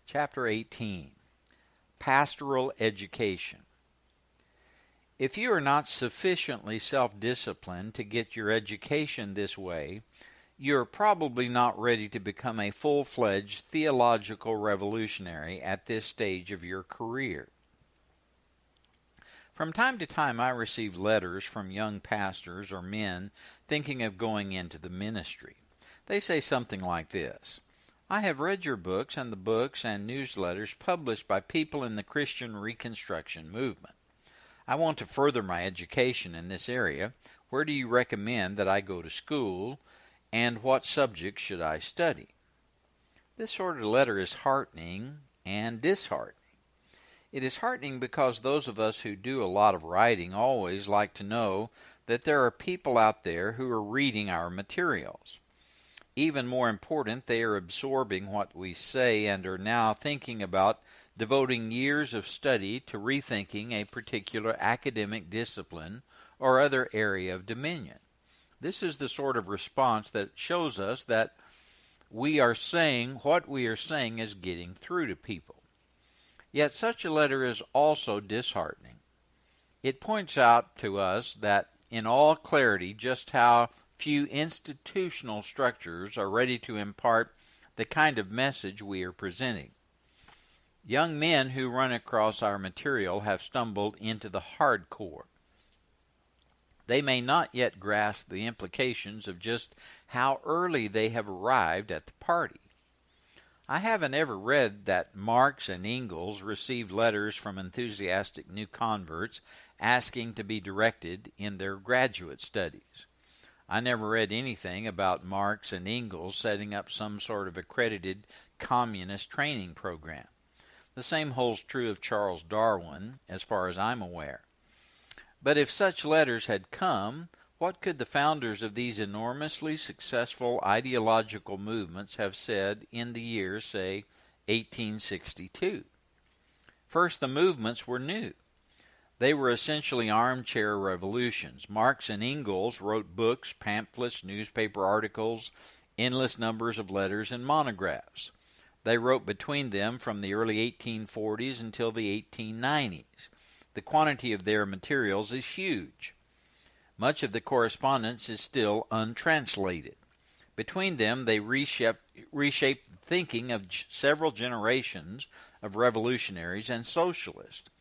Chapter 18, Pastoral Education. If you are not sufficiently self-disciplined to get your education this way, you are probably not ready to become a full-fledged theological revolutionary at this stage of your career. From time to time I receive letters from young pastors or men thinking of going into the ministry. They say something like this: I have read your books and the books and newsletters published by people in the Christian Reconstruction movement. I want to further my education in this area. Where do you recommend that I go to school, and what subjects should I study? This sort of letter is heartening and disheartening. It is heartening because those of us who do a lot of writing always like to know that there are people out there who are reading our materials. Even more important, they are absorbing what we say and are now thinking about devoting years of study to rethinking a particular academic discipline or other area of dominion. This is the sort of response that shows us that we are saying what we are saying is getting through to people. Yet such a letter is also disheartening. It points out to us that in all clarity just how few institutional structures are ready to impart the kind of message we are presenting. Young men who run across our material have stumbled into the hardcore. They may not yet grasp the implications of just how early they have arrived at the party. I haven't ever read that Marx and Engels received letters from enthusiastic new converts asking to be directed in their graduate studies. I never read anything about Marx and Engels setting up some sort of accredited communist training program. The same holds true of Charles Darwin, as far as I'm aware. But if such letters had come, what could the founders of these enormously successful ideological movements have said in the year, say, 1862? First, the movements were new. They were essentially armchair revolutions. Marx and Engels wrote books, pamphlets, newspaper articles, endless numbers of letters and monographs. They wrote between them from the early 1840s until the 1890s. The quantity of their materials is huge. Much of the correspondence is still untranslated. Between them, they reshaped the thinking of several generations of revolutionaries and socialists.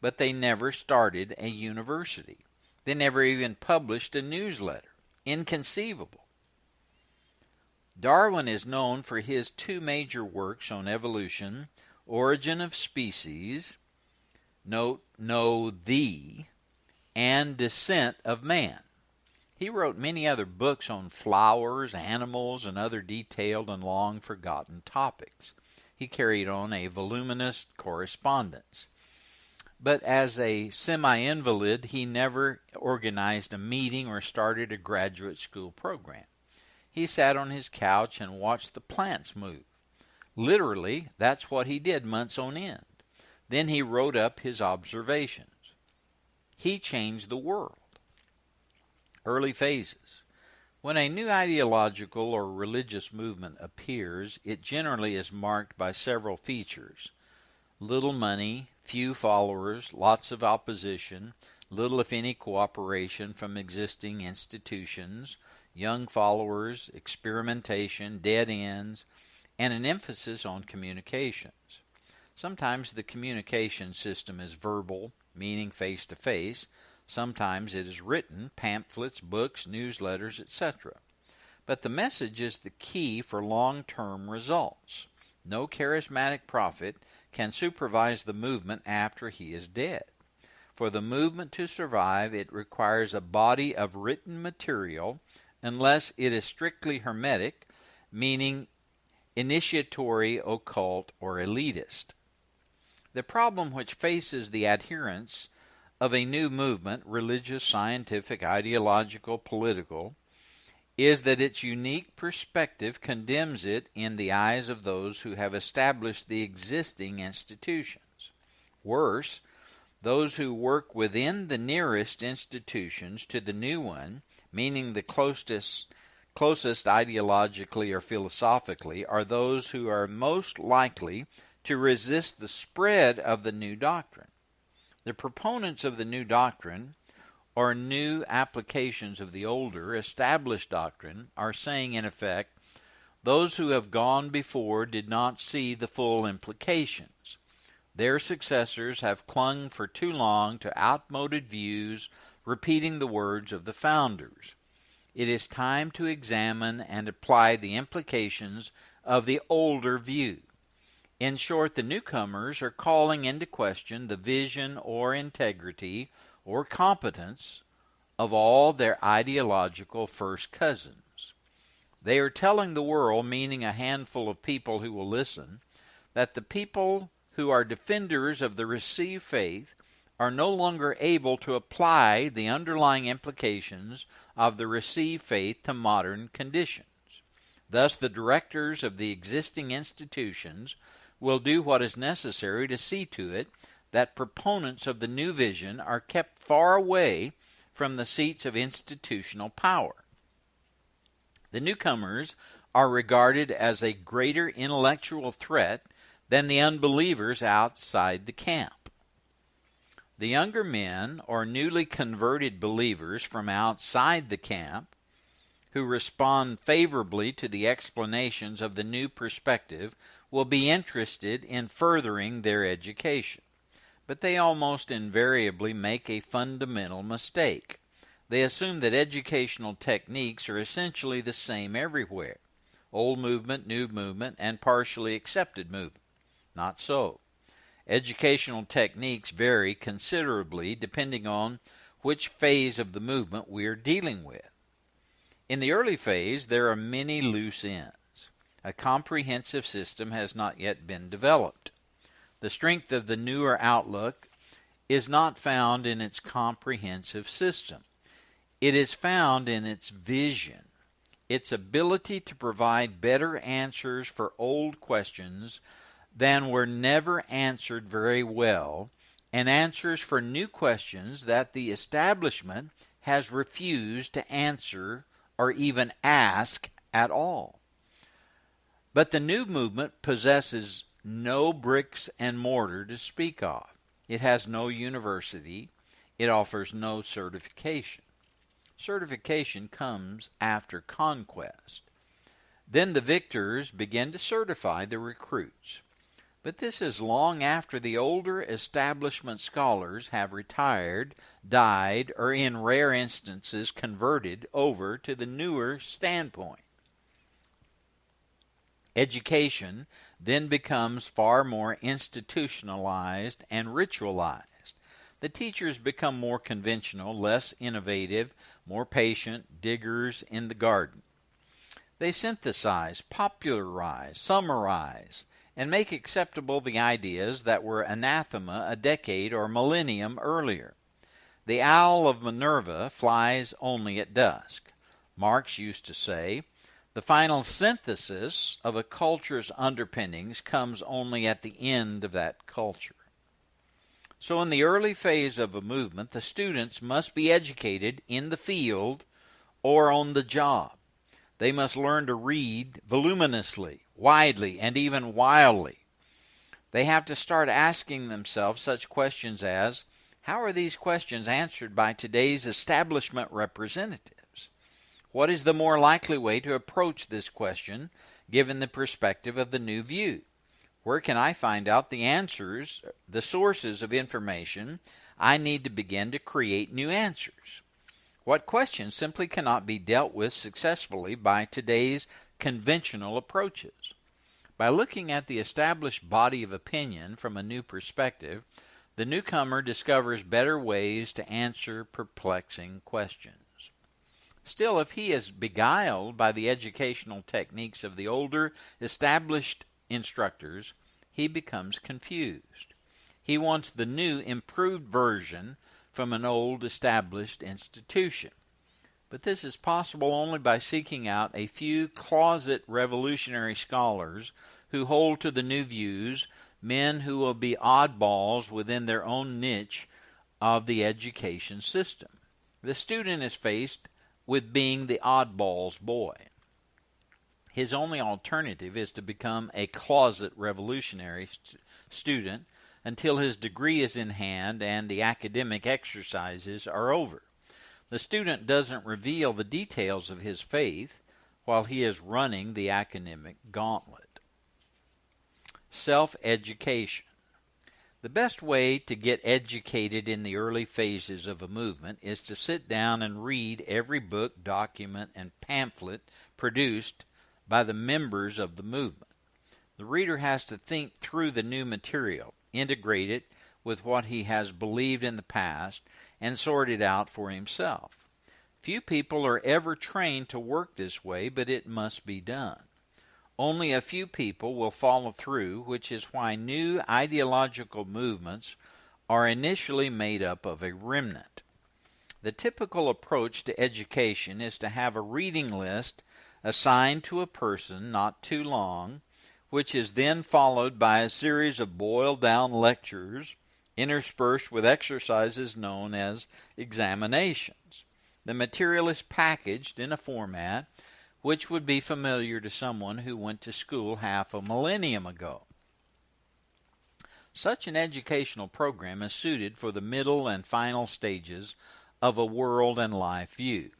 But they never started a university. They never even published a newsletter. Inconceivable. Darwin is known for his two major works on evolution, Origin of Species, note, and Descent of Man. He wrote many other books on flowers, animals, and other detailed and long-forgotten topics. He carried on a voluminous correspondence. But as a semi-invalid, he never organized a meeting or started a graduate school program. He sat on his couch and watched the plants move. Literally, that's what he did months on end. Then he wrote up his observations. He changed the world. Early phases. When a new ideological or religious movement appears, it generally is marked by several features: little money, few followers, lots of opposition, little if any cooperation from existing institutions, young followers, experimentation, dead ends, and an emphasis on communications. Sometimes the communication system is verbal, meaning face-to-face. Sometimes it is written, pamphlets, books, newsletters, etc. But the message is the key for long-term results. No charismatic prophet can supervise the movement after he is dead. For the movement to survive, it requires a body of written material, unless it is strictly hermetic, meaning initiatory, occult, or elitist. The problem which faces the adherents of a new movement, religious, scientific, ideological, political, is that its unique perspective condemns it in the eyes of those who have established the existing institutions. Worse, those who work within the nearest institutions to the new one, meaning the closest ideologically or philosophically, are those who are most likely to resist the spread of the new doctrine. The proponents of the new doctrine, or new applications of the older, established doctrine, are saying in effect, those who have gone before did not see the full implications. Their successors have clung for too long to outmoded views, repeating the words of the founders. It is time to examine and apply the implications of the older view. In short, the newcomers are calling into question the vision or integrity or competence of all their ideological first cousins. They are telling the world, meaning a handful of people who will listen, that the people who are defenders of the received faith are no longer able to apply the underlying implications of the received faith to modern conditions. Thus, the directors of the existing institutions will do what is necessary to see to it that proponents of the new vision are kept far away from the seats of institutional power. The newcomers are regarded as a greater intellectual threat than the unbelievers outside the camp. The younger men, or newly converted believers from outside the camp, who respond favorably to the explanations of the new perspective, will be interested in furthering their education. But they almost invariably make a fundamental mistake. They assume that educational techniques are essentially the same everywhere. Old movement, new movement, and partially accepted movement. Not so. Educational techniques vary considerably depending on which phase of the movement we are dealing with. In the early phase, there are many loose ends. A comprehensive system has not yet been developed. The strength of the newer outlook is not found in its comprehensive system. It is found in its vision, its ability to provide better answers for old questions than were never answered very well, and answers for new questions that the establishment has refused to answer or even ask at all. But the new movement possesses no bricks and mortar to speak of. It has no university. It offers no certification. Certification comes after conquest. Then the victors begin to certify the recruits. But this is long after the older establishment scholars have retired, died, or in rare instances converted over to the newer standpoint. Education then becomes far more institutionalized and ritualized. The teachers become more conventional, less innovative, more patient, diggers in the garden. They synthesize, popularize, summarize, and make acceptable the ideas that were anathema a decade or millennium earlier. The owl of Minerva flies only at dusk. Marx used to say, the final synthesis of a culture's underpinnings comes only at the end of that culture. So in the early phase of a movement, the students must be educated in the field or on the job. They must learn to read voluminously, widely, and even wildly. They have to start asking themselves such questions as, how are these questions answered by today's establishment representatives? What is the more likely way to approach this question given the perspective of the new view? Where can I find out the answers, the sources of information I need to begin to create new answers? What questions simply cannot be dealt with successfully by today's conventional approaches? By looking at the established body of opinion from a new perspective, the newcomer discovers better ways to answer perplexing questions. Still, if he is beguiled by the educational techniques of the older, established instructors, he becomes confused. He wants the new, improved version from an old, established institution. But this is possible only by seeking out a few closet revolutionary scholars who hold to the new views, men who will be oddballs within their own niche of the education system. The student is faced with being the oddball's boy. His only alternative is to become a closet revolutionary student until his degree is in hand and the academic exercises are over. The student doesn't reveal the details of his faith while he is running the academic gauntlet. Self-education. The best way to get educated in the early phases of a movement is to sit down and read every book, document, and pamphlet produced by the members of the movement. The reader has to think through the new material, integrate it with what he has believed in the past, and sort it out for himself. Few people are ever trained to work this way, but it must be done. Only a few people will follow through, which is why new ideological movements are initially made up of a remnant. The typical approach to education is to have a reading list assigned to a person, not too long, which is then followed by a series of boiled-down lectures interspersed with exercises known as examinations. The material is packaged in a format which would be familiar to someone who went to school half a millennium ago. Such an educational program is suited for the middle and final stages of a world and life view.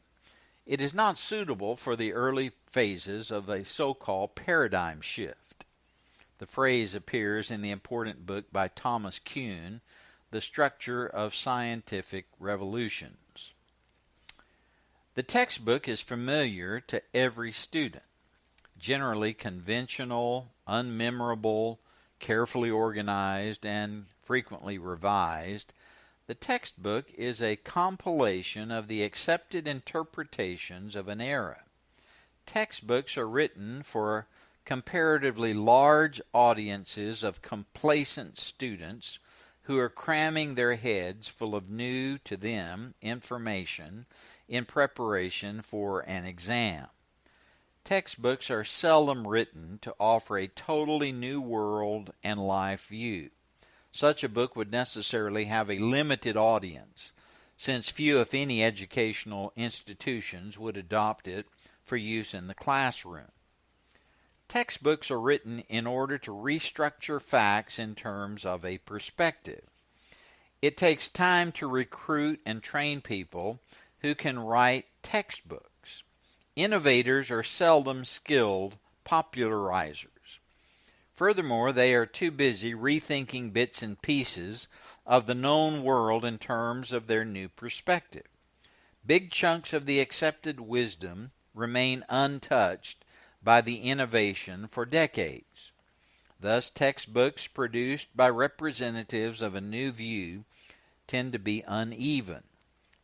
It is not suitable for the early phases of a so-called paradigm shift. The phrase appears in the important book by Thomas Kuhn, The Structure of Scientific Revolutions. The textbook is familiar to every student. Generally conventional, unmemorable, carefully organized, and frequently revised, the textbook is a compilation of the accepted interpretations of an era. Textbooks are written for comparatively large audiences of complacent students who are cramming their heads full of new to them information in preparation for an exam. Textbooks are seldom written to offer a totally new world and life view. Such a book would necessarily have a limited audience, since few, if any, educational institutions would adopt it for use in the classroom. Textbooks are written in order to restructure facts in terms of a perspective. It takes time to recruit and train people who can write textbooks. Innovators are seldom skilled popularizers. Furthermore, they are too busy rethinking bits and pieces of the known world in terms of their new perspective. Big chunks of the accepted wisdom remain untouched by the innovation for decades. Thus, textbooks produced by representatives of a new view tend to be uneven.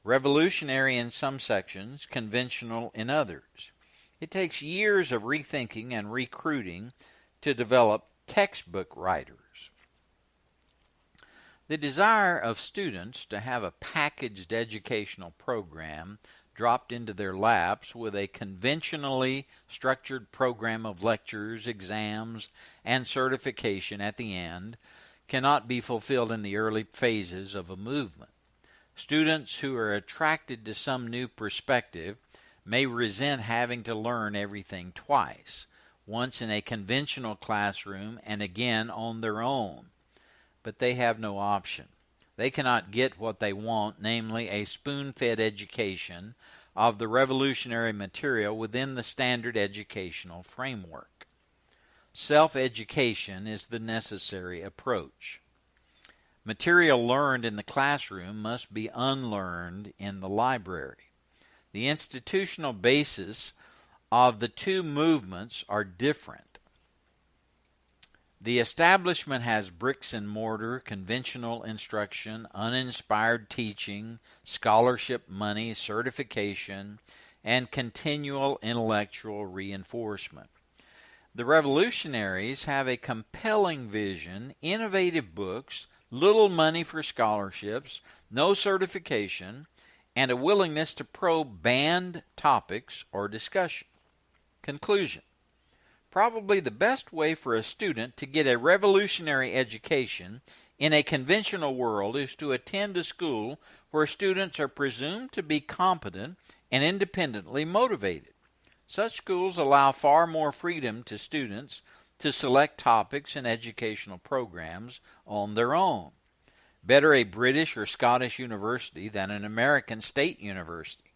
Revolutionary in some sections, conventional in others. It takes years of rethinking and recruiting to develop textbook writers. The desire of students to have a packaged educational program dropped into their laps with a conventionally structured program of lectures, exams, and certification at the end cannot be fulfilled in the early phases of a movement. Students who are attracted to some new perspective may resent having to learn everything twice, once in a conventional classroom and again on their own. But they have no option. They cannot get what they want, namely a spoon-fed education of the revolutionary material within the standard educational framework. Self-education is the necessary approach. Material learned in the classroom must be unlearned in the library. The institutional basis of the two movements are different. The establishment has bricks and mortar, conventional instruction, uninspired teaching, scholarship money, certification, and continual intellectual reinforcement. The revolutionaries have a compelling vision, innovative books, little money for scholarships, no certification, and a willingness to probe banned topics or discussion. Conclusion. Probably the best way for a student to get a revolutionary education in a conventional world is to attend a school where students are presumed to be competent and independently motivated. Such schools allow far more freedom to students to select topics and educational programs on their own. Better a British or Scottish university than an American state university.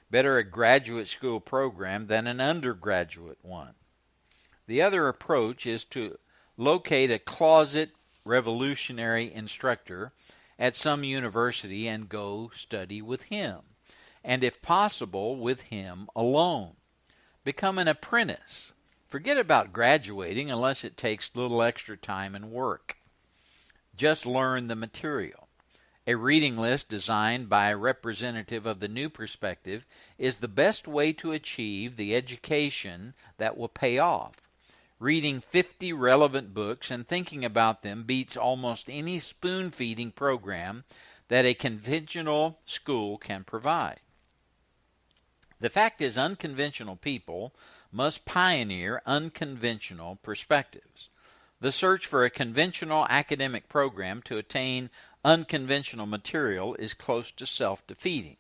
Better a graduate school program than an undergraduate one. The other approach is to locate a closet revolutionary instructor at some university and go study with him, and if possible, with him alone. Become an apprentice. Forget about graduating unless it takes little extra time and work. Just learn the material. A reading list designed by a representative of the New Perspective is the best way to achieve the education that will pay off. Reading 50 relevant books and thinking about them beats almost any spoon-feeding program that a conventional school can provide. The fact is, unconventional people must pioneer unconventional perspectives. The search for a conventional academic program to attain unconventional material is close to self-defeating.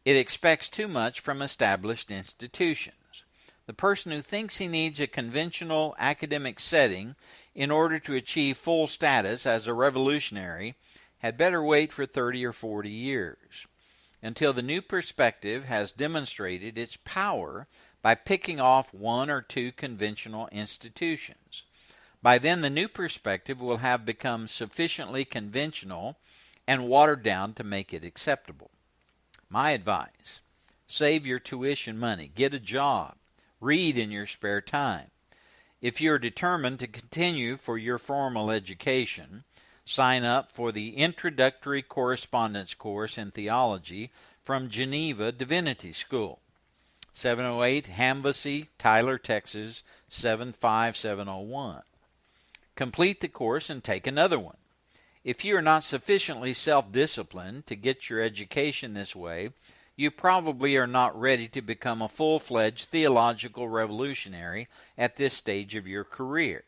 It expects too much from established institutions. The person who thinks he needs a conventional academic setting in order to achieve full status as a revolutionary had better wait for 30 or 40 years, until the New Perspective has demonstrated its power by picking off one or two conventional institutions. By then, the New Perspective will have become sufficiently conventional and watered down to make it acceptable. My advice: save your tuition money, get a job, read in your spare time. If you're determined to continue for your formal education, sign up for the Introductory Correspondence Course in Theology from Geneva Divinity School, 708 Hamvassy, Tyler, Texas, 75701. Complete the course and take another one. If you are not sufficiently self-disciplined to get your education this way, you probably are not ready to become a full-fledged theological revolutionary at this stage of your career.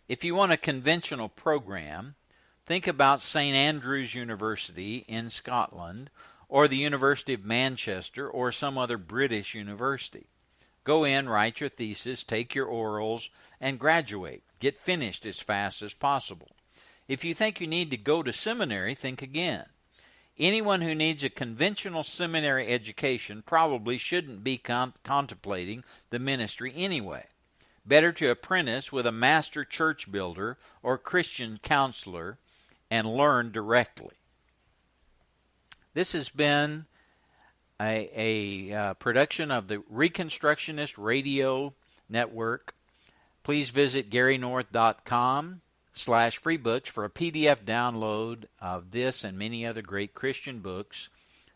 If you want a conventional program, think about St. Andrews University in Scotland, or the University of Manchester, or some other British university. Go in, write your thesis, take your orals, and graduate. Get finished as fast as possible. If you think you need to go to seminary, think again. Anyone who needs a conventional seminary education probably shouldn't be contemplating the ministry anyway. Better to apprentice with a master church builder or Christian counselor and learn directly. This has been a production of the Reconstructionist Radio Network. Please visit GaryNorth.com/freebooks for a PDF download of this and many other great Christian books.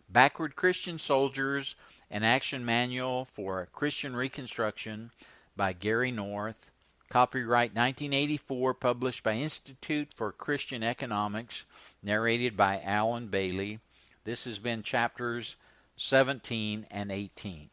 Backward Christian Soldiers, an Action Manual for Christian Reconstruction by Gary North. Copyright 1984, published by Institute for Christian Economics, narrated by Alan Bailey. This has been chapters 17 and 18.